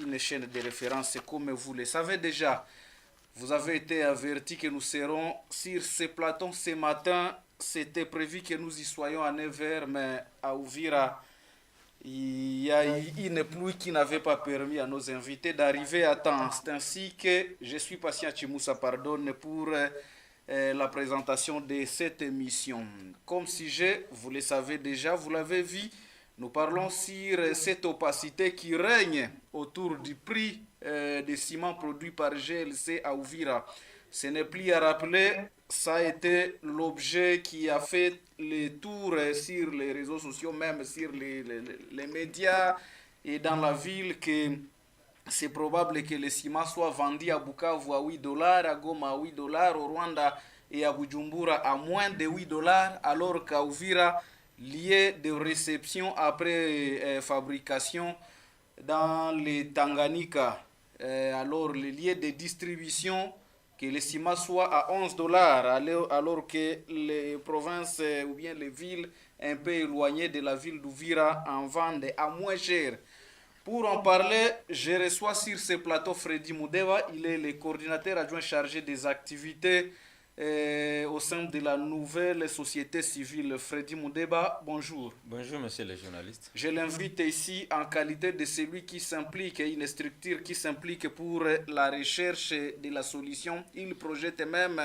une chaîne de référence comme vous le savez déjà. Vous avez été avertis que nous serons sur ce plateau ce matin. C'était prévu que nous y soyons à 9 h, mais à Ouvira, il y a eu une pluie qui n'avait pas permis à nos invités d'arriver à temps. C'est ainsi que je suis patient Chimoussa pardonne pour la présentation de cette émission. Comme sujet, vous le savez déjà, vous l'avez vu, nous parlons sur cette opacité qui règne autour du prix des ciments produits par GLC à Ouvira. Ce n'est plus à rappeler, ça a été l'objet qui a fait les tours sur les réseaux sociaux, même sur les médias et dans la ville, que c'est probable que le ciment soit vendu à Bukavu à 8 dollars, à Goma à 8 dollars, au Rwanda et à Bujumbura à moins de 8 dollars, alors qu'à Uvira, lié de réception après fabrication dans les Tanganyika, alors les lieux de distribution, que le ciment soit à 11 dollars, alors que les provinces ou bien les villes un peu éloignées de la ville d'Uvira en vendent à moins cher. Pour en parler, je reçois sur ce plateau Freddy Moudeva. Il est le coordinateur adjoint chargé des activités au sein de la nouvelle société civile. Freddy Moudeba, bonjour. Bonjour, monsieur le journaliste. Je l'invite ici en qualité de celui qui s'implique, une structure qui s'implique pour la recherche de la solution. Il projette même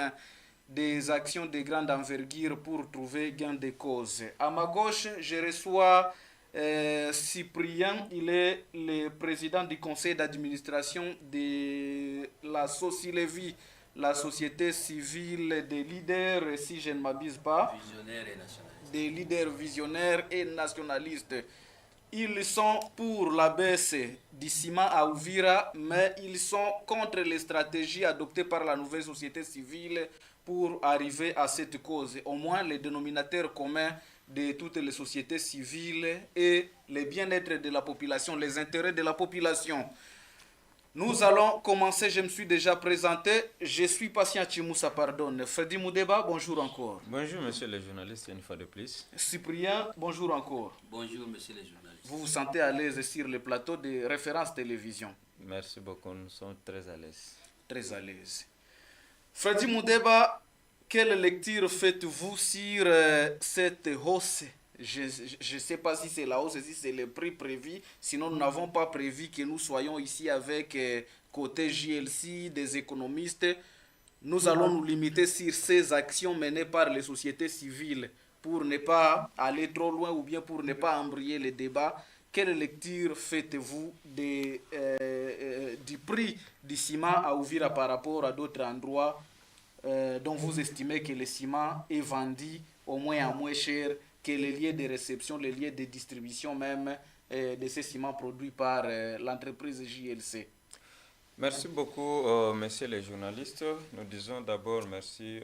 des actions de grande envergure pour trouver gain de cause. À ma gauche, je reçois Cyprien, il est le président du conseil d'administration de la Socilevi, la société civile des leaders, si je ne m'abuse pas, visionnaire et nationaliste. des leaders visionnaires et nationalistes. Ils sont pour la baisse du ciment à Ouvira, mais ils sont contre les stratégies adoptées par la nouvelle société civile pour arriver à cette cause. Au moins, les dénominateurs communs de toutes les sociétés civiles et le bien-être de la population, les intérêts de la population. Nous allons commencer, je me suis déjà présenté, je suis patient Chimoussa pardonne. Freddy Moudeba, bonjour encore. Bonjour, monsieur le journaliste, une fois de plus. Cyprien, bonjour encore. Bonjour, monsieur le journaliste. Vous vous sentez à l'aise sur le plateau de référence télévision? Merci beaucoup, nous sommes très à l'aise. Très à l'aise. Freddy Moudeba, quelle lecture faites-vous sur cette hausse? Je ne sais pas si c'est la hausse, si c'est le prix prévu. Sinon, nous n'avons pas prévu que nous soyons ici avec côté JLC, des économistes. Nous allons nous limiter sur ces actions menées par les sociétés civiles pour ne pas aller trop loin ou bien pour ne pas embrayer les débats. Quelle lecture faites-vous du prix du ciment à Ouvira par rapport à d'autres endroits dont vous estimez que le ciment est vendu au moins à moins cher que les lieux de réception, les lieux de distribution même de ces ciments produits par l'entreprise JLC? Merci beaucoup, messieurs les journalistes. Nous disons d'abord merci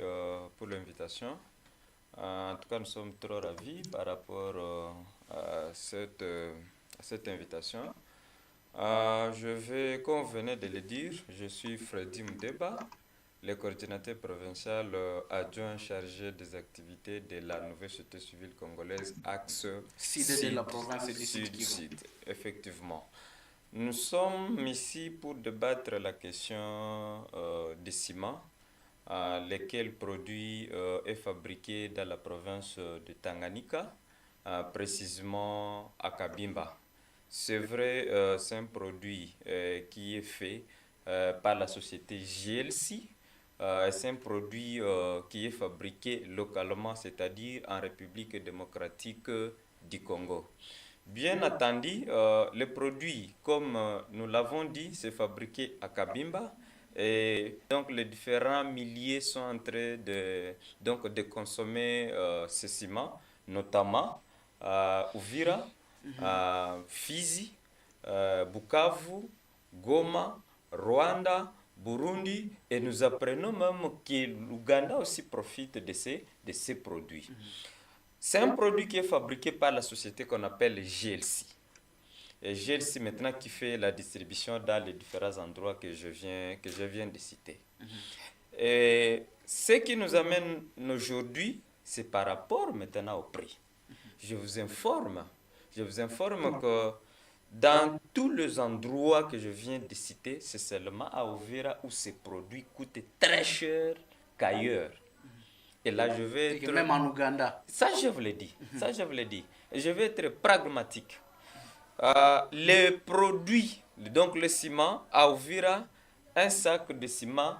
pour l'invitation. En tout cas, nous sommes trop ravis par rapport à cette invitation. Je vais, comme vous venez de le dire, je suis Freddy Moudeba, le coordinateur provincial adjoint chargé des activités de la nouvelle société civile congolaise Axe Sud de la province du Sud. Effectivement. Nous sommes ici pour débattre la question des ciments, lesquels produit est fabriqué dans la province de Tanganyika, précisément à Kabimba. C'est vrai, c'est un produit qui est fait par la société GLC. C'est un produit qui est fabriqué localement, c'est-à-dire en République démocratique du Congo. Bien entendu, le produit, comme nous l'avons dit, c'est fabriqué à Kabimba. Et donc les différents milliers sont en train de consommer ce ciment, notamment Uvira, Fizi, Bukavu, Goma, Rwanda, Burundi, et nous apprenons même que l'Ouganda aussi profite de ces produits. C'est un produit qui est fabriqué par la société qu'on appelle GLC. Et GLC maintenant qui fait la distribution dans les différents endroits que je viens de citer. Et ce qui nous amène aujourd'hui, c'est par rapport maintenant au prix. Je vous informe que Dans tous les endroits que je viens de citer, c'est seulement à Uvira où ces produits coûtent très cher qu'ailleurs. Et là, je vais être... Même en Ouganda. Ça, je vous l'ai dit. Ça, je vous l'ai dit. Je vais être pragmatique. Les produits, donc le ciment, à Uvira, un sac de ciment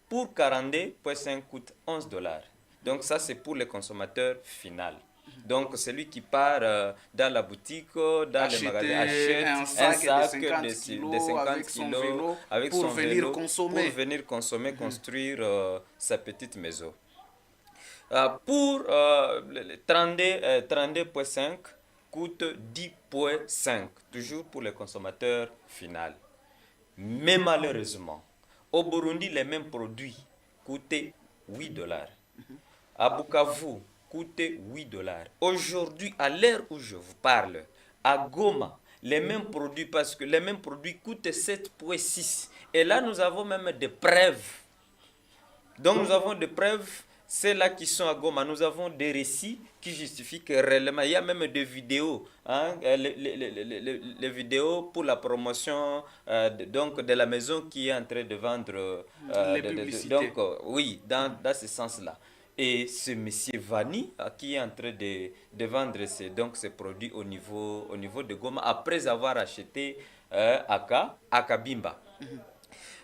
pour 42,5 coûte 11 $. Donc ça, c'est pour le consommateur final. Donc celui qui part dans la boutique, dans les magasins, achète un sac de 50 kilos avec son vélo pour venir consommer, construire sa petite maison. Pour 32,5 coûte 10,5, toujours pour le consommateur final. Mais malheureusement, au Burundi, les mêmes produits coûtaient 8 $. À Bukavu, coûtait 8 $. Aujourd'hui, à l'heure où je vous parle, à Goma, les mêmes produits, parce que les mêmes produits coûtent 7,6. Et là, nous avons même des preuves. Donc, nous avons des preuves, celles-là qui sont à Goma. Nous avons des récits qui justifient que réellement, il y a même des vidéos, hein, les vidéos pour la promotion donc de la maison qui est en train de vendre. Les publicités. Donc, oui, dans ce sens-là. Et ce monsieur Vani qui est en train de vendre ces produits au niveau de Goma après avoir acheté à Kabimba.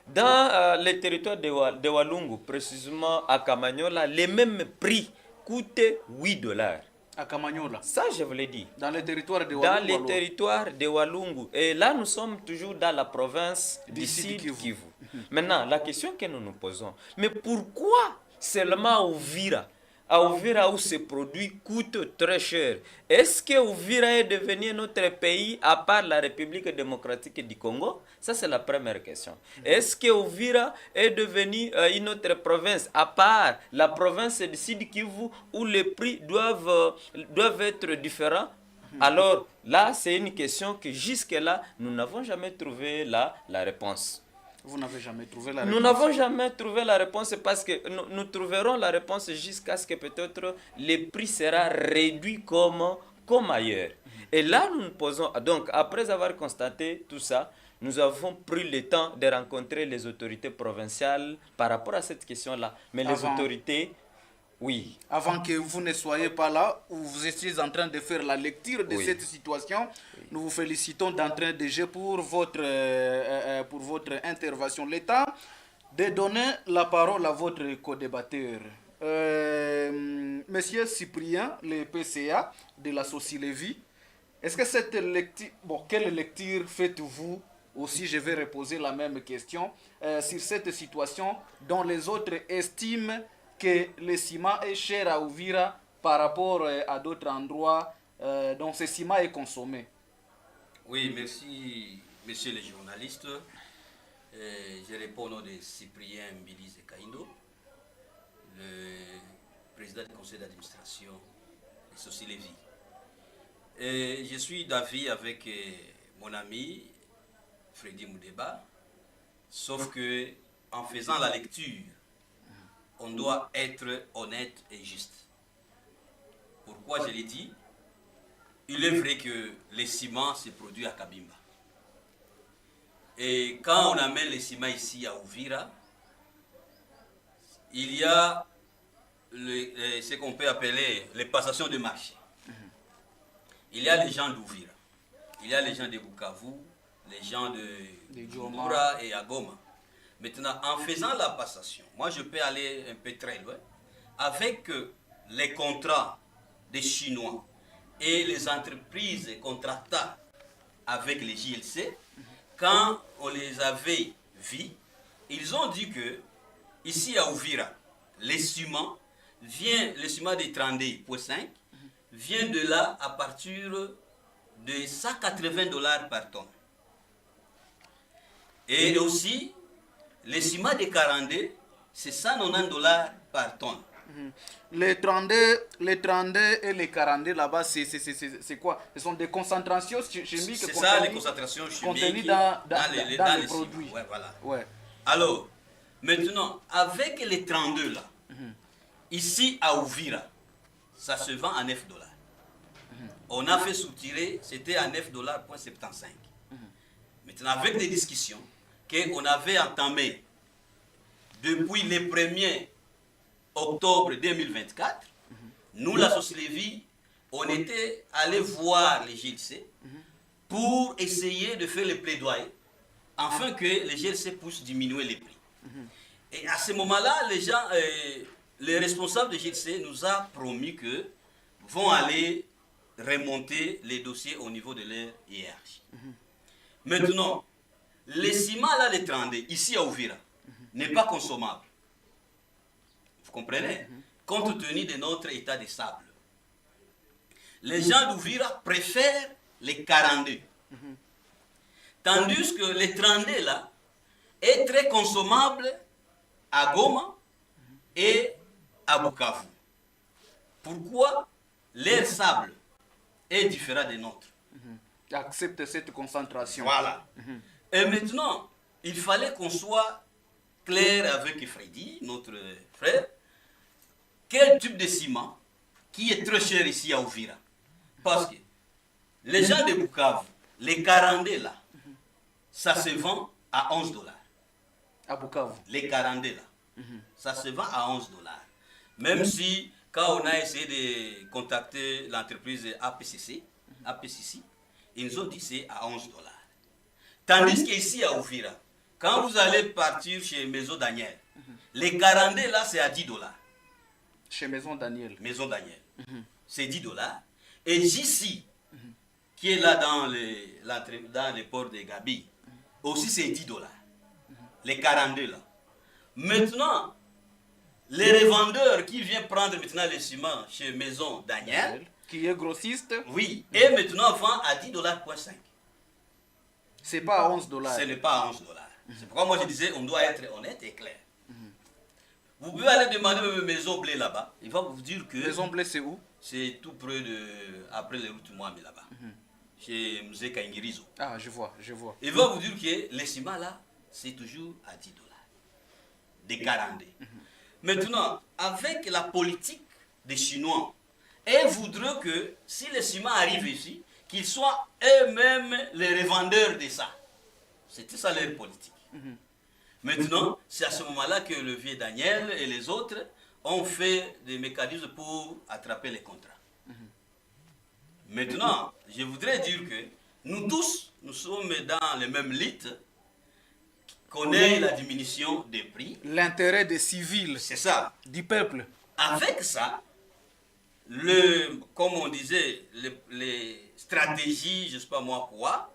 Dans les territoires de Walungu, précisément à Kamanyola, les mêmes prix coûtent 8 $. À Kamanyola. Ça, je vous l'ai dit. Dans les territoires de Walungu. Dans les territoires de Walungu. Et là, nous sommes toujours dans la province du Sud Kivu. Maintenant, la question que nous nous posons, mais pourquoi seulement à Uvira où ces produits coûtent très cher? Est-ce que Uvira est devenu notre pays à part la République démocratique du Congo? Ça, c'est la première question. Est-ce que Uvira est devenu une autre province à part la province du Sud Kivu où les prix doivent être différents? Alors là, c'est une question que jusque-là, nous n'avons jamais trouvé la réponse. Vous n'avez jamais trouvé la réponse? Nous n'avons jamais trouvé la réponse parce que nous trouverons la réponse jusqu'à ce que peut-être les prix sera réduit comme ailleurs. Et là, nous nous posons, donc après avoir constaté tout ça, nous avons pris le temps de rencontrer les autorités provinciales par rapport à cette question-là. Mais les autorités... Oui. Avant que vous ne soyez pas là, où vous étiez en train de faire la lecture de cette situation, nous vous félicitons d'entrée de jeu pour votre intervention. L'État de donner la parole à votre co-débatteur. Monsieur Cyprien, le PCA de la Socilévie, est-ce que cette lecture, quelle lecture faites-vous aussi, je vais reposer la même question, sur cette situation dont les autres estiment que le ciment est cher à Uvira par rapport à d'autres endroits dont ce ciment est consommé? Oui, merci, messieurs les journalistes. Je réponds au nom de Cyprien Mbilize Kaindo, le président du conseil d'administration de Socilévie. Je suis d'avis avec mon ami Freddy Moudeba, sauf que en faisant la lecture, on doit être honnête et juste. Pourquoi je l'ai dit? Il est vrai que le ciment se produit à Kabimba. Et quand on amène le ciment ici à Uvira, il y a ce qu'on peut appeler les passations de marché. Il y a les gens d'Uvira, il y a les gens de Bukavu, les gens de Bumbura et Agoma. Maintenant, en faisant la passation, moi je peux aller un peu très loin, avec les contrats des Chinois et les entreprises contractants avec les JLC, quand on les avait vus, ils ont dit que ici à Uvira, le ciment de 32,5 vient de là à partir de 180 $ par tonne. Et aussi, le ciment de 42, c'est 190 $ par tonne. Les 32 et les 42 là-bas, c'est quoi? Ce sont des concentrations chimiques. C'est ça, les concentrations chimiques contenues dans les produits. Ouais, voilà. Ouais. Alors, maintenant, avec les 32 là, ici à Uvira, ça se vend à 9 $. on a fait soutirer, c'était à 9,75 $. Maintenant, avec des discussions qu'on avait entamées depuis le 1er octobre 2024, nous, la Société, on était allé voir les GLC pour essayer de faire le plaidoyer afin que les GLC puissent diminuer les prix. Et à ce moment-là, les responsables de GLC nous ont promis que vont aller remonter les dossiers au niveau de leur hiérarchie. Maintenant, les ciments là, les 32, ici à Ouvira, n'est pas consommable. Vous comprenez? Compte tenu de notre état de sable. Les gens d'Ouvira préfèrent les 42. Tandis que les 32 là est très consommable à Goma et à Bukavu. Pourquoi leur sable est différent des nôtres? Accepte cette concentration. Voilà. Et maintenant, il fallait qu'on soit clair avec Freddy, notre frère, quel type de ciment qui est très cher ici à Ouvira. Parce que les gens de Bukavu, les 42 là, ça se vend à 11 $. À Bukavu. Les 42 là, ça se vend à 11 $. Même si, quand on a essayé de contacter l'entreprise APCC, ils nous ont dit c'est à 11 $. Tandis qu'ici à Ouvira, quand vous allez partir chez Maison Daniel, les 42 là, c'est à 10 $. Chez Maison Daniel. Maison Daniel, c'est 10 $. Et JC, qui est là dans les ports de Gabi, aussi c'est 10 $. Les 42 là. Maintenant, les revendeurs qui viennent prendre maintenant les ciments chez Maison Daniel, qui est grossiste, oui, et maintenant vend à 10,5 $. C'est pas à 11 $. Ce n'est pas à 11 $. C'est pourquoi moi je disais, on doit être honnête et clair. Vous pouvez aller demander même Maison Blé là-bas. Il va vous dire que... Maison Blé, c'est où? C'est tout près de... Après les routes Mouami là-bas. Chez Musée Kaingirizo. Ah, je vois, je vois. Il va vous dire que les ciments là, c'est toujours à 10 $. Des 42. Maintenant, avec la politique des Chinois, ils voudraient que si les ciments arrivent ici, qu'ils soient eux-mêmes les revendeurs de ça. C'était ça leur politique. Maintenant, c'est à ce moment-là que le vieux Daniel et les autres ont fait des mécanismes pour attraper les contrats. Maintenant, je voudrais dire que nous tous, nous sommes dans le même lit, qu'on ait la diminution des prix. L'intérêt des civils. C'est ça. Du peuple. Avec ça, comme on disait, les stratégies, je ne sais pas moi quoi,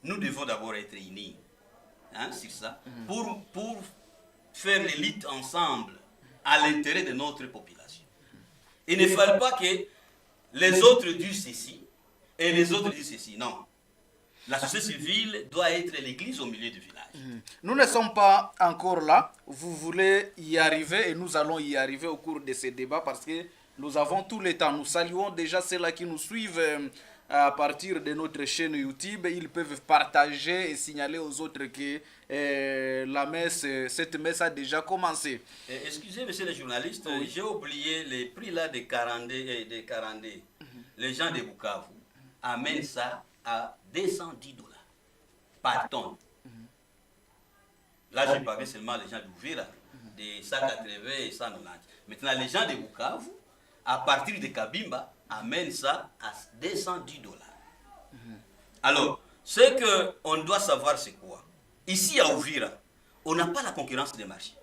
nous devons d'abord être unis. Hein, sur ça, pour faire l'élite ensemble à l'intérêt de notre population. Il ne fallait pas que les autres disent ceci et les autres disent ceci. Non. La société civile doit être l'église au milieu du village. Nous ne sommes pas encore là. Vous voulez y arriver et nous allons y arriver au cours de ces débats parce que nous avons tout le temps. Nous saluons déjà ceux-là qui nous suivent à partir de notre chaîne YouTube. Ils peuvent partager et signaler aux autres que cette messe a déjà commencé. Excusez, monsieur le journaliste, oui. J'ai oublié les prix là des 42. Les gens de Bukavu amènent ça à 210 $ par tonne. Là, j'ai parlé seulement les gens d'Ouvira, des 180 et 190. Maintenant, les gens de Bukavu, à partir de Kabimba, amènent ça à 210 $. Alors, ce qu'on doit savoir, c'est quoi? Ici à Ouvira, on n'a pas la concurrence des marchés.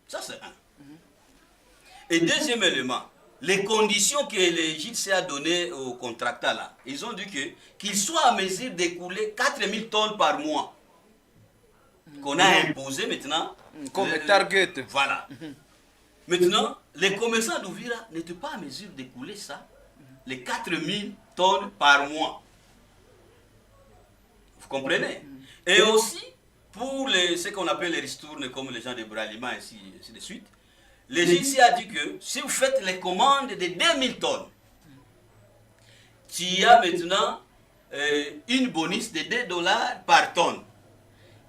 Ça, c'est un. Et deuxième élément, les conditions que les JLC a données aux contractants là, ils ont dit qu'ils soient à mesure d'écouler 4000 tonnes par mois. Qu'on a imposé maintenant. Comme target. Voilà. Maintenant, les commerçants d'Ouvira n'étaient pas à mesure d'écouler ça, les 4000 tonnes par mois. Vous comprenez? Et aussi, pour ce qu'on appelle les ristournes, comme les gens de Bralima, ainsi de suite, les JLC a dit que si vous faites les commandes de 2000 tonnes, tu as maintenant une bonus de 2 $ par tonne.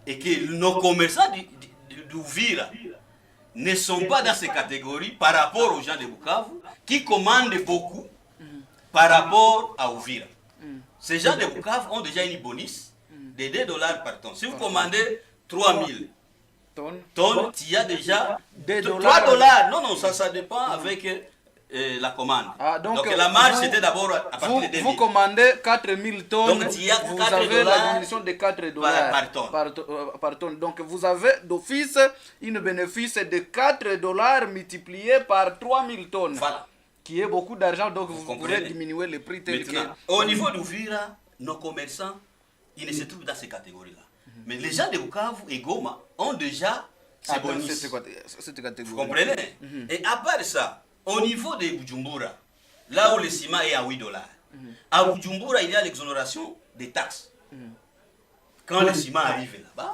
Et que nos commerçants d'Ouvira ne sont pas dans ces catégories par rapport aux gens de Bukavu qui commandent beaucoup par rapport à Ouvira. Ces gens de Bukavu ont déjà une bonus de 2 dollars par tonne. Si vous commandez 3000 tonnes, il y a déjà 3 dollars. Non, ça dépend avec la commande. Donc la marge, c'était d'abord à partir de 2000. Vous commandez 4000 tonnes, donc, il y a vous avez la diminution de 4 dollars par tonne. Donc vous avez d'office une bénéfice de 4 dollars multiplié par 3000 tonnes. Voilà. Qui est beaucoup d'argent, donc vous pourrez diminuer le prix tel que... Au niveau d'Ouvira, nos commerçants, ils ne se trouvent dans ces catégories-là. Mais les gens de Bukavu et Goma ont déjà ces bonus. Vous comprenez? Et à part ça, au niveau de Bujumbura, là où le ciment est à 8 dollars, à Bujumbura, il y a l'exonération des taxes. Quand le ciment arrive là-bas,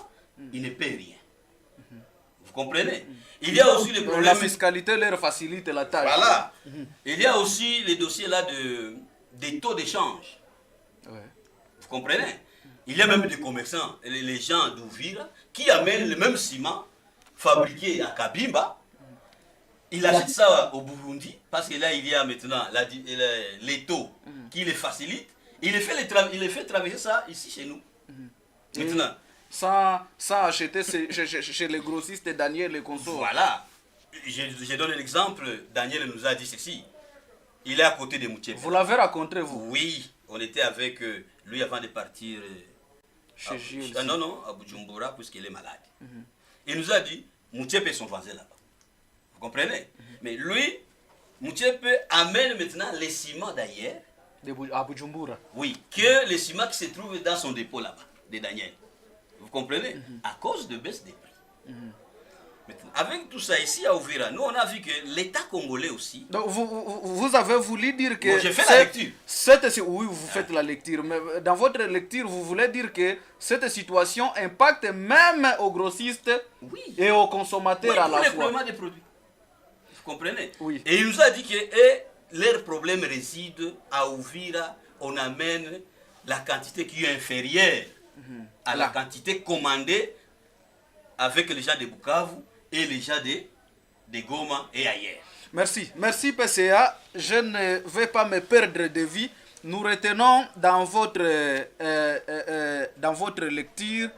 il ne paie rien. Vous comprenez? Il y a aussi le problème... La fiscalité leur facilite la tâche. Voilà. Il y a aussi les dossiers là des taux d'échange. Ouais. Vous comprenez? Il y a même des commerçants, les gens d'Ouvira, qui amènent le même ciment fabriqué à Kabimba. Ils achètent ça au Burundi, parce que là, il y a maintenant les taux qui les facilitent. Il les fait traverser ça ici chez nous. Maintenant. Sans acheter chez les grossistes Daniel et consorts. Voilà. Je donne un exemple. Daniel nous a dit ceci. Il est à côté de Moutchep. Vous l'avez rencontré, vous? Oui. On était avec lui avant de partir chez Gilles. Non, à Bujumbura, puisqu'il est malade. Il nous a dit, Moutchep sont vendus là-bas. Vous comprenez? Mais lui, Moutchep amène maintenant les ciments d'ailleurs. À Bujumbura? Oui. Que les ciments qui se trouvent dans son dépôt là-bas, de Daniel. Vous comprenez? À cause de baisse des prix. Maintenant, avec tout ça ici à Ouvira, nous on a vu que l'État congolais aussi... Donc vous avez voulu dire que... Bon, j'ai fait la lecture. Oui, vous faites la lecture, mais dans votre lecture, vous voulez dire que cette situation impacte même aux grossistes et aux consommateurs à la fois. Des produits. Vous comprenez? Oui. Et il nous a dit que leur problème réside à Ouvira, on amène la quantité qui est inférieure à la quantité commandée avec les gens de Bukavu et les gens de Goma et ailleurs. Merci PCA. Je ne vais pas me perdre de vue. Nous retenons dans votre lecture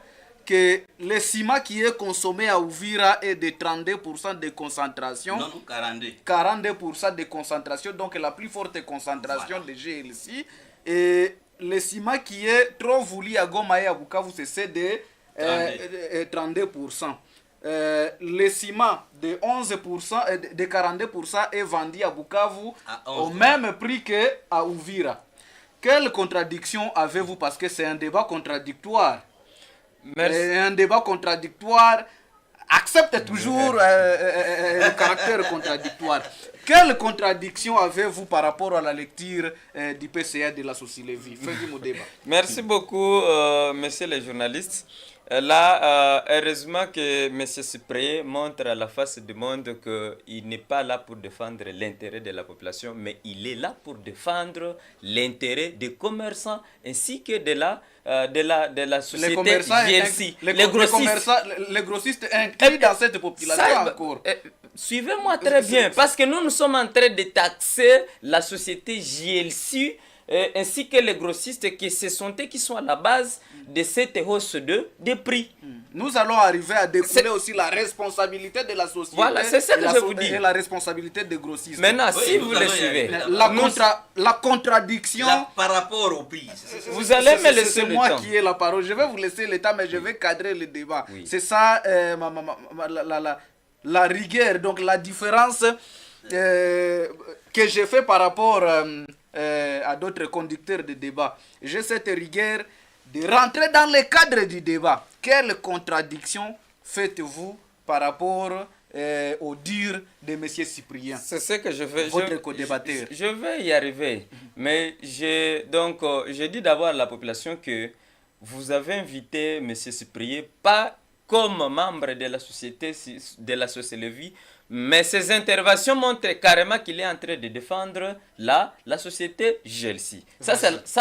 que le ciment qui est consommé à Ouvira est de 32% de concentration. Non, 42. 42% de concentration, donc la plus forte concentration de GLC. Et le ciment qui est trop voulu à Goma et à Bukavu, c'est de 32%. Le ciment de 11%, de 42% est vendu à Bukavu au même prix qu'à Ouvira. Quelle contradiction avez-vous? Parce que c'est un débat contradictoire. Merci. Un débat contradictoire accepte toujours le caractère contradictoire. Quelle contradiction avez-vous par rapport à la lecture du PCA de la Société-Lévis? Faites mon débat. Merci beaucoup, messieurs les journalistes. Là, heureusement que M. Cyprien montre à la face du monde qu'il n'est pas là pour défendre l'intérêt de la population, mais il est là pour défendre l'intérêt des commerçants ainsi que de la société GLC. Les grossistes inclus dans cette population encore. Suivez-moi très bien, parce que nous sommes en train de taxer la société GLC ainsi que les grossistes qui sont à la base de cette hausse de prix. Nous allons arriver à découler aussi la responsabilité de la société. Voilà, c'est ça que je vous dis. Et la responsabilité des grossistes. Maintenant, si vous le suivez, la contradiction par rapport au prix. Vous allez me laisser le temps. C'est moi qui ai la parole. Je vais vous laisser le temps, mais je vais cadrer le débat. Oui. C'est ça la rigueur, donc la différence que j'ai fait par rapport à d'autres conducteurs de débat. J'ai cette rigueur de rentrer dans le cadre du débat. Quelle contradiction faites-vous par rapport au dire de M. Cyprien? C'est ce que je veux. Votre co-débatteur. Je vais y arriver. Mais je dis d'abord à la population que vous avez invité M. Cyprien pas comme membre de la société de la Société-Lévis, mais ses interventions montrent carrément qu'il est en train de défendre la société GLC. Ça,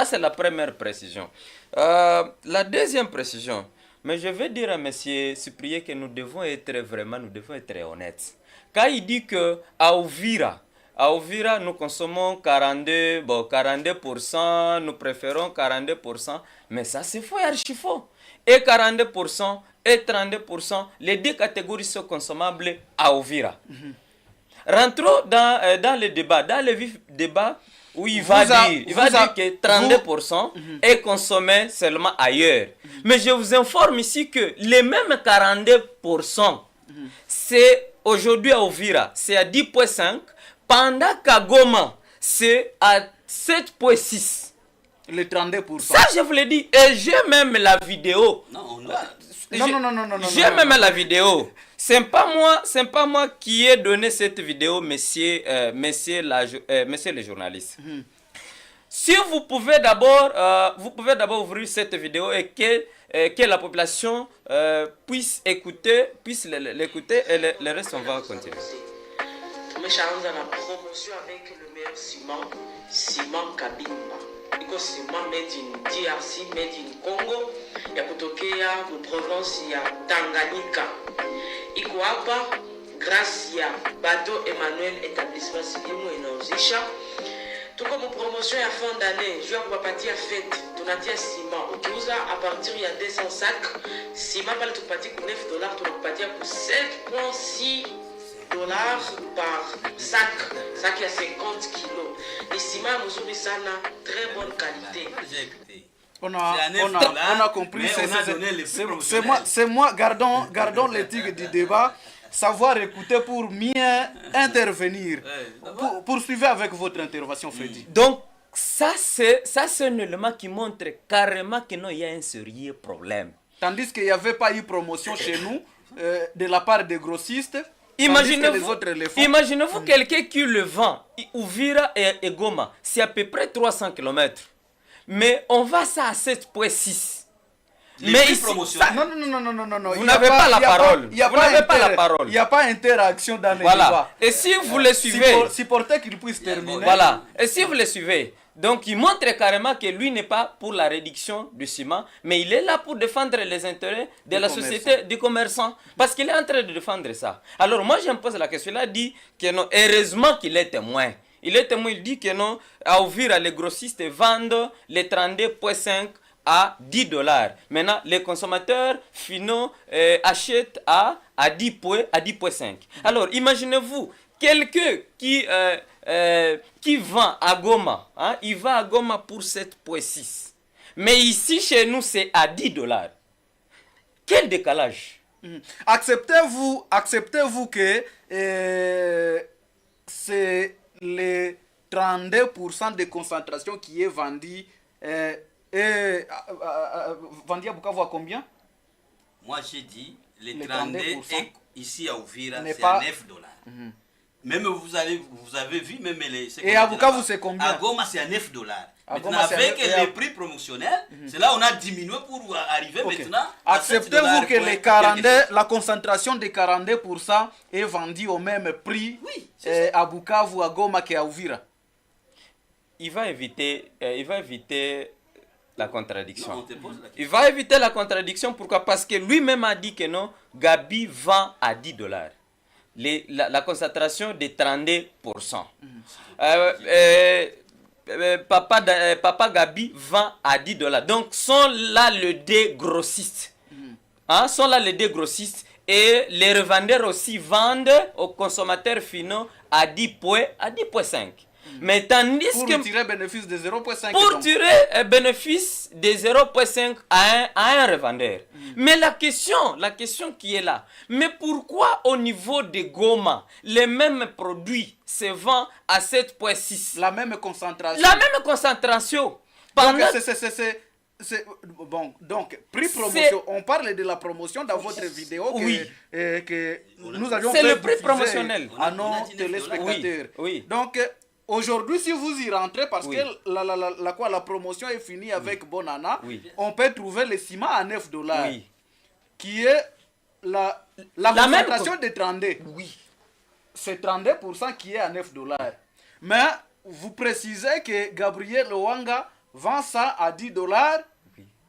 c'est la première précision. La deuxième précision, mais je vais dire à M. Cyprien que nous devons être honnêtes. Quand il dit qu'à Ouvira, À Ouvira, nous consommons 42%, nous préférons 42%, mais ça c'est faux et archi faux. Et 42% et 32%, les deux catégories sont consommables à Ouvira. Rentrons dans le débat, dans le vif débat où il va dire que 32% est consommé seulement ailleurs. Mais je vous informe ici que les mêmes 42%, c'est aujourd'hui à Ouvira, c'est à 10,5%, pendant qu'à Goma, c'est à 7,6%. Les 32%. Ça, je vous l'ai dit. Et j'ai même la vidéo. Non, non. J'ai même la vidéo. C'est pas moi qui ai donné cette vidéo, messieurs les journalistes. Si vous pouvez d'abord ouvrir cette vidéo et que la population puisse l'écouter et le reste on va continuer. Tumeshaanza na promotion avec le meilleur ciment Kabimba. Iko ciment made in DRC, made in Congo, ya kutokea mu province ya Tanganyika. Iko hapa grâce ya Bateau Emmanuel établissement silimu inauzisha. Tuko mu promotion ya fin d'année, juu ya kuwapatia fête, tunatia ciment. Ukiuza à partir ya 200 sacs, ciment pale tukupatia ku $9, tunakupatia ku 7,6 dollars par sac il y a 50 kilos. Les ciments mzuri sana, très bonne qualité. On a compris. C'est moi, gardons l'éthique du débat. Savoir écouter pour mieux intervenir. Poursuivez avec votre intervention, Freddy. Donc, ça c'est un élément qui montre carrément qu'il y a un sérieux problème. Tandis qu'il n'y avait pas eu promotion chez nous de la part des grossistes. Imaginez-vous quelqu'un qui le vend, Ouvira et Goma, c'est à peu près 300 km. Mais on va ça à 7,6. Mais ici, non. Vous n'avez pas la parole. Il n'y a pas interaction dans les débats. Et si vous le suivez, supportez qu'il puisse terminer. Voilà. Et si vous le suivez, donc il montre carrément que lui n'est pas pour la réduction du ciment, mais il est là pour défendre les intérêts de la société, du commerçant. Parce qu'il est en train de défendre ça. Alors moi je me pose la question, il a dit que non, heureusement qu'il est témoin. Il dit que non, à Ouvira, les grossistes vendent les 32,5 à $10. Maintenant, les consommateurs finaux achètent à 10,5. Alors, imaginez-vous, quelqu'un qui vend à Goma, il va à Goma pour 7,6. Mais ici, chez nous, c'est à $10. Quel décalage? Acceptez-vous que c'est les 32% de concentration qui est vendu vendu à Bukavu à combien? Moi j'ai dit les 32 ici à Ouvira c'est pas... à $9. Même vous avez vu même les. Et à Bukavu c'est combien? À Goma c'est à $9. Maintenant avec les prix promotionnels, c'est là on a diminué pour arriver maintenant. Acceptez-vous que les 42, la concentration des 42% est vendue au même prix à Bukavu, à Goma qu'à Ouvira? Il va éviter la contradiction. Non, il va éviter la contradiction. Pourquoi? Parce que lui-même a dit que non, Gabi vend à $10. La concentration de 32%. Papa Gabi vend à $10. Donc, sont là les deux grossistes. Sont là les deux grossistes. Et les revendeurs aussi vendent aux consommateurs finaux à 10,5. Mais tandis pour tirer bénéfice de 0,5. Pour tirer bénéfice de 0,5 à un revendeur. Mais la question qui est là, mais pourquoi au niveau de Goma, les mêmes produits se vendent à 7,6? La même concentration. Pendant... Donc, prix promotion. On parle de la promotion dans votre vidéo que nous avions fait. C'est le prix promotionnel à nos téléspectateurs. Donc, aujourd'hui, si vous y rentrez, parce que la promotion est finie avec Bonana, on peut trouver le ciment à $9, qui est la concentration de 32. C'est 32% qui est à $9. Mais vous précisez que Gabriel Owanga vend ça à $10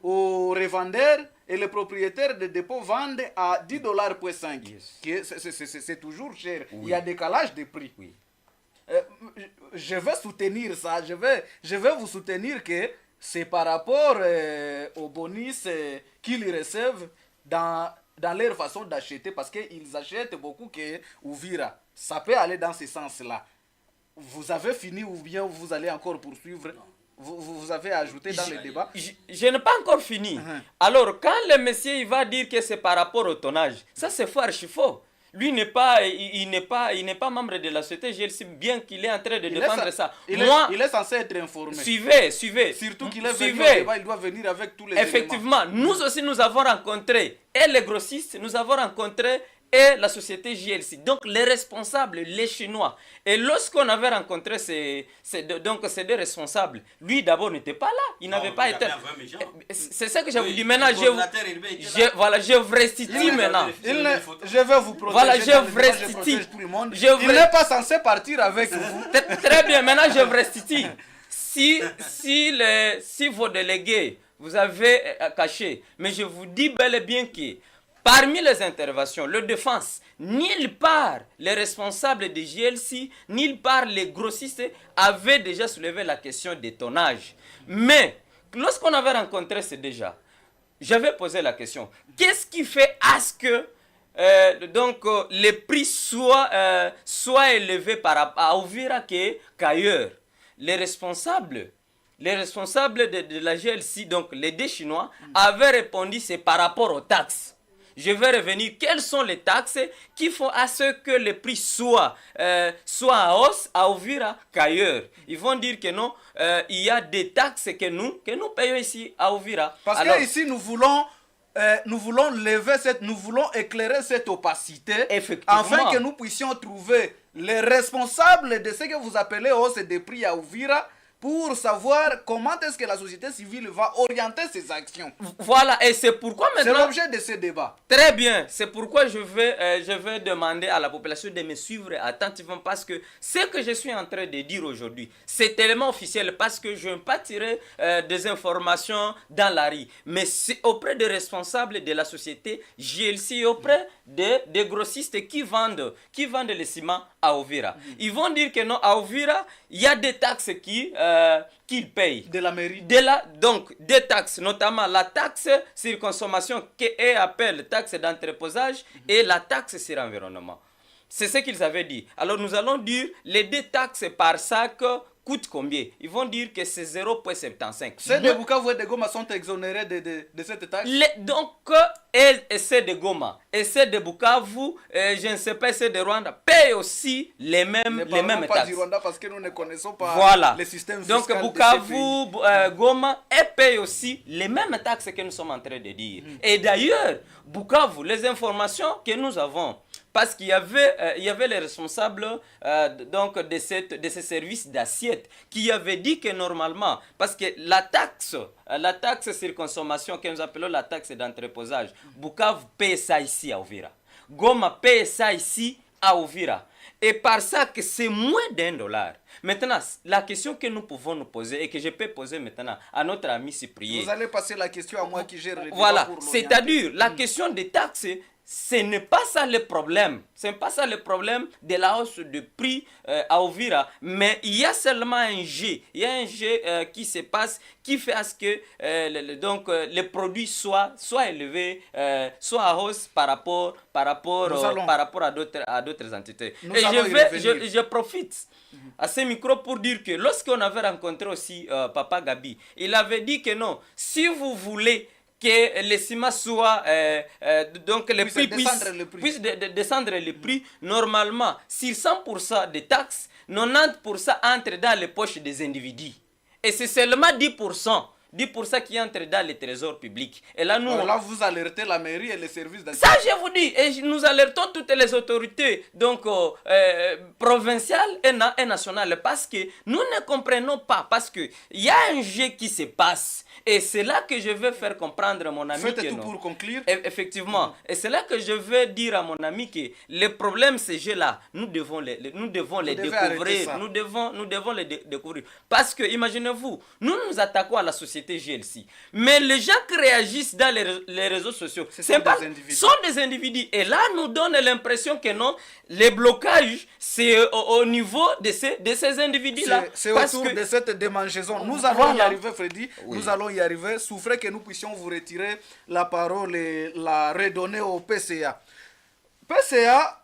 aux revendeurs et les propriétaires de dépôts vendent à $10,5. C'est toujours cher. Il y a décalage de prix. je vais soutenir ça, je vais vous soutenir que c'est par rapport aux bonus qu'ils reçoivent dans leur façon d'acheter, parce qu'ils achètent beaucoup que Uvira. Ça peut aller dans ce sens-là. Vous avez fini ou bien vous allez encore poursuivre? Vous avez ajouté dans le débat? Je n'ai pas encore fini. Alors, quand le monsieur il va dire que c'est par rapport au tonnage, ça c'est faux, archi faux. Lui il n'est pas membre de la société GLC, bien qu'il est en train de défendre ça. Il est censé être informé. Suivez. Surtout qu'il est venu au débat, il doit venir avec tous les Effectivement, éléments. nous aussi nous avons rencontré, et les grossistes, nous avons rencontré et la société JLC, donc les responsables, les Chinois. Et lorsqu'on avait rencontré ces deux responsables, lui d'abord n'était pas là, il n'avait pas été... C'est ça que je vous dis maintenant, je vous restitue maintenant. Je vais vous protéger. Voilà, je vous restitue. Il n'est pas censé partir avec vous. Très bien, maintenant je vous restitue. Si vos délégués vous avez caché, mais je vous dis bel et bien que parmi les interventions, le défense, nulle part les responsables de JLC, nulle part les grossistes avaient déjà soulevé la question des tonnages. Mais lorsqu'on avait rencontré ces déjà, j'avais posé la question, qu'est-ce qui fait à ce que les prix soient élevés à Uvira qu'ailleurs? Les responsables de la GLC, donc les deux Chinois, avaient répondu c'est par rapport aux taxes. Je vais revenir. Quelles sont les taxes qui font à ce que les prix soient en hausse à Uvira qu'ailleurs? Ils vont dire que non, il y a des taxes que nous payons ici à Uvira. Parce que ici nous voulons nous voulons éclairer cette opacité, afin que nous puissions trouver les responsables de ce que vous appelez hausse des prix à Uvira, pour savoir comment est-ce que la société civile va orienter ses actions. Voilà, et c'est pourquoi maintenant... C'est l'objet de ce débat. Très bien, c'est pourquoi je vais demander à la population de me suivre attentivement, parce que ce que je suis en train de dire aujourd'hui, c'est tellement officiel, parce que je ne veux pas tirer des informations dans la rue, mais c'est auprès des responsables de la société JLC, auprès des grossistes qui vendent les ciments à Uvira. Ils vont dire que non, à Uvira, il y a des taxes qu'ils payent. De la mairie. Donc, des taxes, notamment la taxe sur consommation qu'eux appellent taxe d'entreposage et la taxe sur l'environnement. C'est ce qu'ils avaient dit. Alors, nous allons dire les deux taxes par sac coûtent combien? Ils vont dire que c'est 0,75. Ceux de Bukavu et de Goma sont exonérés de cette taxe? Donc, ceux de Goma et ceux de Bukavu, je ne sais pas, ceux de Rwanda, payent aussi les mêmes taxes. Du Rwanda parce que nous ne connaissons pas le système fiscal. Donc, Bukavu, Goma, payent aussi les mêmes taxes que nous sommes en train de dire. Et d'ailleurs, Bukavu, les informations que nous avons, parce qu'il y avait les responsables de ces services d'assiette qui avaient dit que normalement, parce que la taxe sur consommation que nous appelons la taxe d'entreposage, Bukavu paye ça ici à Uvira. Goma paye ça ici à Uvira. Et par ça que c'est moins d'$1. Maintenant, la question que nous pouvons nous poser et que je peux poser maintenant à notre ami Cyprien. Vous allez passer la question à moi qui gère le débat. Voilà, c'est-à-dire la question des taxes. Ce n'est pas ça le problème. Ce n'est pas ça le problème de la hausse de prix à Uvira. Mais il y a seulement un jeu. Il y a un jeu qui se passe, qui fait à ce que les produits soient élevés, soient à hausse par rapport à d'autres entités. Et je profite à ce micro pour dire que lorsqu'on avait rencontré aussi Papa Gabi, il avait dit que non, si vous voulez que les ciments soient, donc les prix puissent descendre les prix, normalement, sur 100% des taxes, 90% entrent dans les poches des individus. Et c'est seulement 10% qui entrent dans les trésors publics. Et là, vous alertez la mairie et les services d'assiette. Ça, je vous dis, et nous alertons toutes les autorités, donc provinciales et nationales, parce que nous ne comprenons pas, parce qu'il y a un jeu qui se passe. Et c'est là que je veux faire comprendre à mon ami Faites tout pour conclure. Effectivement. Et c'est là que je veux dire à mon ami que les problèmes, ces jeux-là, nous devons les découvrir. Nous devons les découvrir. Parce que, imaginez-vous, nous nous attaquons à la société société GLC. Mais les gens qui réagissent dans les réseaux sociaux, sont des individus. Et là, nous donne l'impression que non, les blocages, c'est au niveau de ces individus-là. C'est autour de cette démangeaison. Nous allons y arriver, Freddy. Oui. Nous allons y arriver. Souffrez que nous puissions vous retirer la parole et la redonner au PCA. PCA,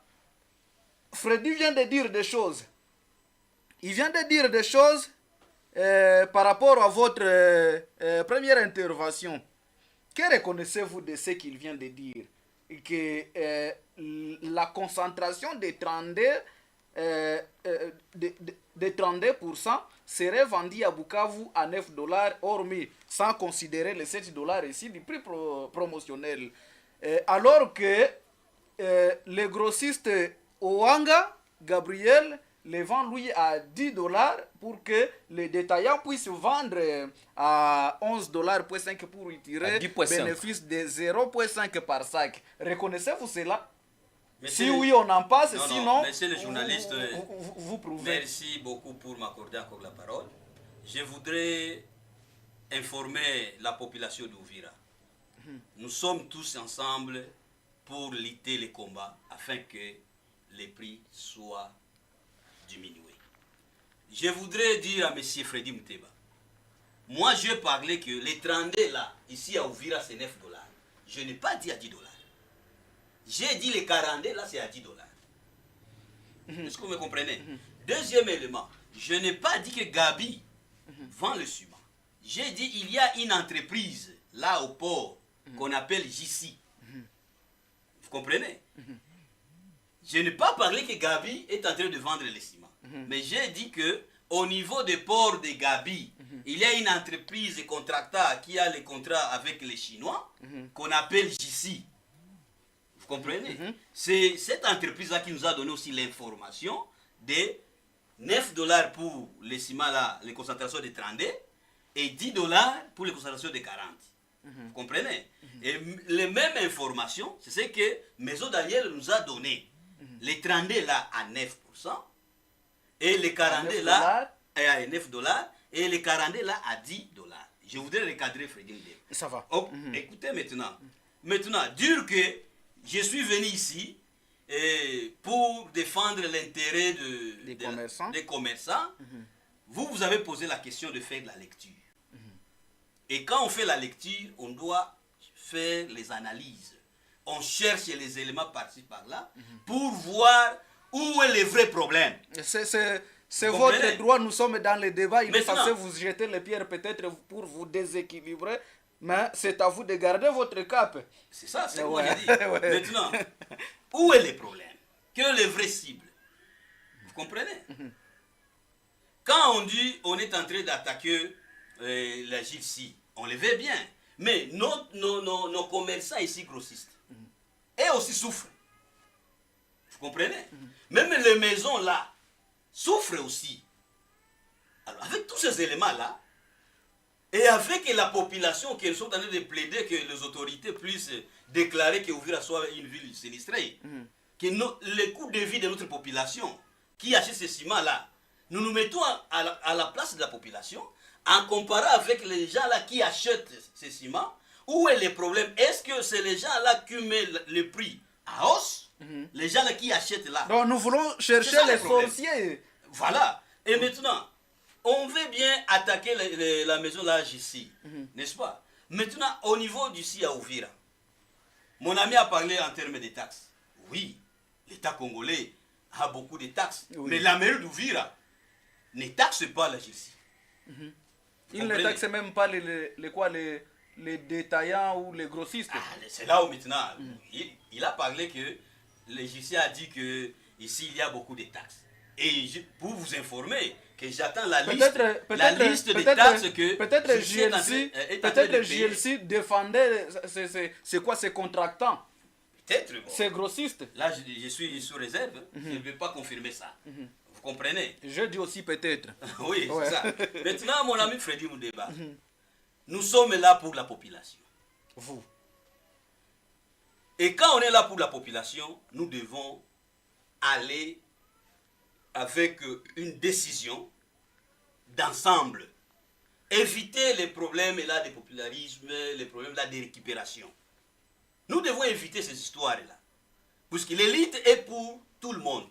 Freddy vient de dire des choses. Il vient de dire des choses par rapport à votre première intervention. Que reconnaissez-vous de ce qu'il vient de dire? Que la concentration des 32% serait vendue à Bukavu à $9, hormis, sans considérer les $7 ici du prix promotionnel. Alors que le grossiste Oanga, Gabriel, les vend lui à $10 pour que les détaillants puissent vendre à $11.5 pour y tirer bénéfice de 0.5 par sac. Reconnaissez-vous cela? Si oui, on en passe, non, sinon, non, monsieur le journaliste, vous prouvez. Merci beaucoup pour m'accorder encore la parole. Je voudrais informer la population d'Ouvira. Nous sommes tous ensemble pour lutter les combats afin que les prix soient diminués. Je voudrais dire à M. Freddy Mouteba, moi je parlais que les 32 là, ici à Ouvira, c'est $9. Je n'ai pas dit à $10. J'ai dit les 42 là, c'est à $10. Est-ce que vous me comprenez? Deuxième élément, je n'ai pas dit que Gabi vend le ciment. J'ai dit il y a une entreprise là au port qu'on appelle JC. Vous comprenez? Je n'ai pas parlé que Gabi est en train de vendre le ciment. Mais j'ai dit que au niveau des ports de Gabi, il y a une entreprise contractante qui a les contrats avec les Chinois qu'on appelle JC. Vous comprenez? C'est cette entreprise-là qui nous a donné aussi l'information de $9 pour les ciments là, les concentrations de 32 et $10 pour les concentrations de 40. Vous comprenez? Et les mêmes informations, c'est ce que Maison Daniel nous a donné. Les 32 là à 9% et les 42 là à $9 et les 42 là à $10. Je voudrais recadrer Freddy Mouteba. Ça va. Oh, écoutez maintenant. Maintenant, dire que je suis venu ici pour défendre l'intérêt des commerçants. Vous avez posé la question de faire de la lecture. Et quand on fait la lecture, on doit faire les analyses. On cherche les éléments par-ci, par-là, pour voir où est le vrai problème. C'est votre droit, nous sommes dans le débat. Il est censé vous jeter les pierres peut-être pour vous déséquilibrer. Mais c'est à vous de garder votre cap. C'est ça, c'est moi qui dis. Maintenant, où est le problème? Quelle est le vrai cible? Vous comprenez? Quand on dit on est en train d'attaquer la GILC, on le veut bien. Mais nos commerçants ici grossistes, eux aussi souffrent. Vous comprenez? Même les maisons là souffrent aussi. Alors avec tous ces éléments-là, et avec la population qui sont en train de plaider que les autorités puissent déclarer que Ouvira soit une ville sinistrée, que les coûts de vie de notre population qui achète ces ciments-là, nous nous mettons à la place de la population en comparant avec les gens là qui achètent ces ciments. Où est le problème? Est-ce que c'est les gens là qui mettent le prix à hausse? Les gens là qui achètent là. Donc nous voulons chercher les sorciers. Voilà. Et maintenant, on veut bien attaquer la maison là ici, n'est-ce pas? Maintenant, au niveau du à Ouvira, mon ami a parlé en termes de taxes. Oui, l'État congolais a beaucoup de taxes. Oui. Mais la mairie d'Ouvira ne taxe pas la GC. Il ne taxe même pas les détaillants ou les grossistes. C'est là où maintenant, il a parlé que le GC a dit que ici il y a beaucoup de taxes. Et pour vous informer que j'attends la liste des taxes que peut-être JLC défendait c'est quoi ces contractants, peut-être ces grossistes. Là je suis sous réserve, je ne vais pas confirmer ça. Vous comprenez? Je dis aussi peut-être. Oui, c'est ça. Maintenant mon ami Freddy Mouteba, nous sommes là pour la population. Vous. Et quand on est là pour la population, nous devons aller avec une décision d'ensemble éviter les problèmes là de popularisme, les problèmes là de récupération. Nous devons éviter ces histoires-là. Puisque l'élite est pour tout le monde.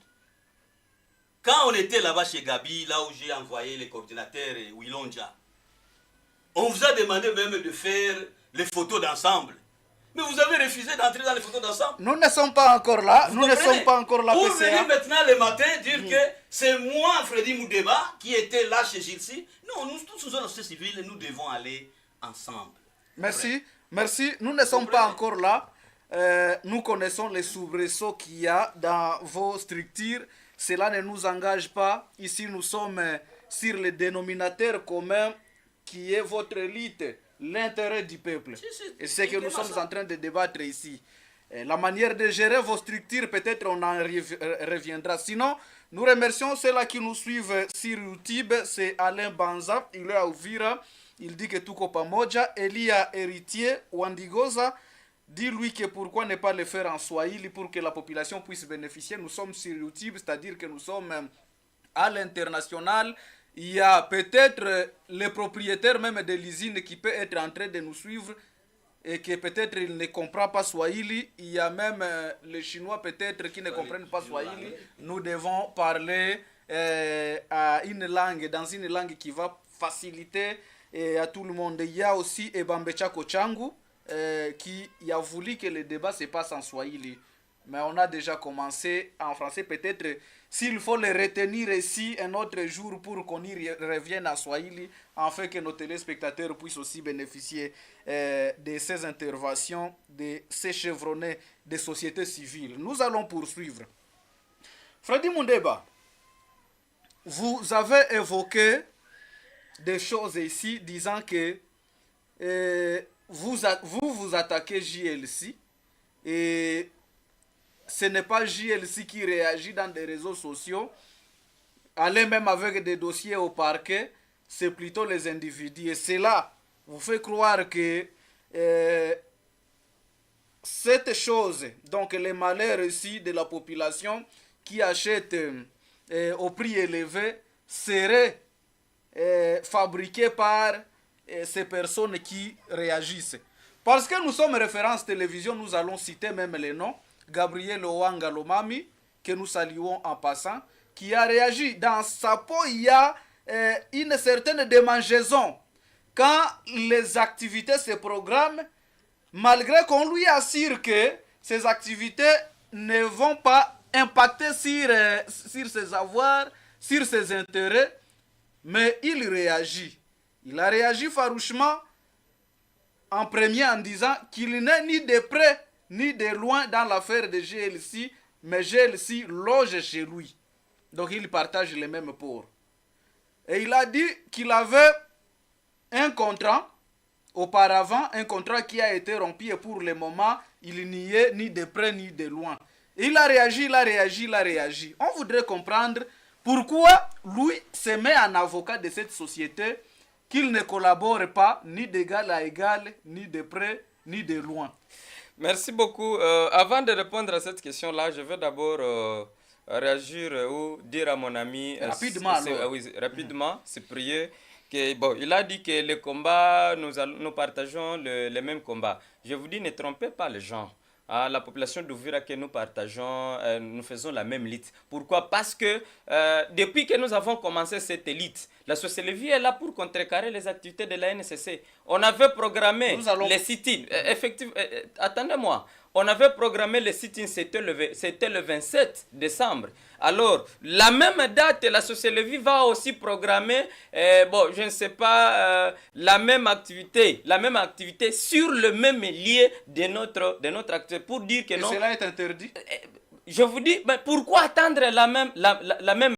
Quand on était là-bas chez Gabi, là où j'ai envoyé les coordinateurs et Wilonja, on vous a demandé même de faire les photos d'ensemble. Mais vous avez refusé d'entrer dans les photos d'ensemble. Nous ne sommes pas encore là. Nous ne sommes pas encore là. Pour venir maintenant le matin dire que c'est moi, Freddy Moudeba, qui était là chez Gilsi. Non, nous tous, nous, la société civile, nous devons aller ensemble. Merci. Merci. Nous ne sommes pas encore là. Nous connaissons les soubresauts qu'il y a dans vos structures. Cela ne nous engage pas. Ici, nous sommes sur le dénominateur commun qui est votre élite, l'intérêt du peuple. Et c'est que nous sommes en train de débattre ici. La manière de gérer vos structures, peut-être on en reviendra. Sinon, nous remercions ceux-là qui nous suivent sur YouTube. C'est Alain Banza, il est à Uvira. Il dit que Tuko Pamoja. Elia Héritier, Wandigoza, dis-lui que pourquoi ne pas le faire en Swahili pour que la population puisse bénéficier. Nous sommes sur YouTube, c'est-à-dire que nous sommes à l'international. Il y a peut-être le propriétaire même de l'usine qui peut être en train de nous suivre et que peut-être il ne comprend pas Swahili. Il y a même les Chinois peut-être qui ne comprennent pas Swahili. Nous devons parler à une langue, dans une langue qui va faciliter à tout le monde. Il y a aussi Ebambecha Kochangu qui a voulu que le débat se passe en Swahili. Mais on a déjà commencé en français. Peut-être s'il faut le retenir ici un autre jour pour qu'on y revienne en Swahili, afin que nos téléspectateurs puissent aussi bénéficier de ces interventions, de ces chevronnés des sociétés civiles. Nous allons poursuivre. Freddy Moudeba, vous avez évoqué des choses ici disant que vous attaquez JLC et ce n'est pas JLC qui réagit dans des réseaux sociaux, aller même avec des dossiers au parquet, c'est plutôt les individus. Et cela vous fait croire que cette chose, donc les malheurs ici de la population qui achète au prix élevé, serait fabriqué par ces personnes qui réagissent. Parce que nous sommes référence télévision, nous allons citer même les noms. Gabriel Owanga Lomami, que nous saluons en passant, qui a réagi. Dans sa peau, il y a une certaine démangeaison. Quand les activités se programment, malgré qu'on lui assure que ces activités ne vont pas impacter sur ses avoirs, sur ses intérêts, mais il réagit. Il a réagi farouchement en premier en disant qu'il n'est ni de près ni de loin dans l'affaire de GLC, mais GLC loge chez lui. Donc il partage les mêmes ports. Et il a dit qu'il avait un contrat auparavant, un contrat qui a été rompu et pour le moment, il n'y est ni de près ni de loin. Et il a réagi. On voudrait comprendre pourquoi lui se met en avocat de cette société, qu'il ne collabore pas ni d'égal à égal, ni de près, ni de loin. Merci beaucoup. Avant de répondre à cette question-là, je vais d'abord réagir ou dire à mon ami rapidement, c'est prier. Il a dit que les combats, nous partageons les mêmes combats. Je vous dis, ne trompez pas les gens. La population d'Uvira que nous partageons, nous faisons la même lutte. Pourquoi? Parce que depuis que nous avons commencé cette élite, la société est là pour contrecarrer les activités de la NCC. On avait programmé les sit-ins. Effectivement, attendez-moi. On avait programmé les sit-ins, c'était le 27 décembre. Alors, la même date, la société va aussi programmer, je ne sais pas, la même activité sur le même lieu de notre activité. Pour dire que et non. Cela est interdit. Je vous dis, mais pourquoi attendre la même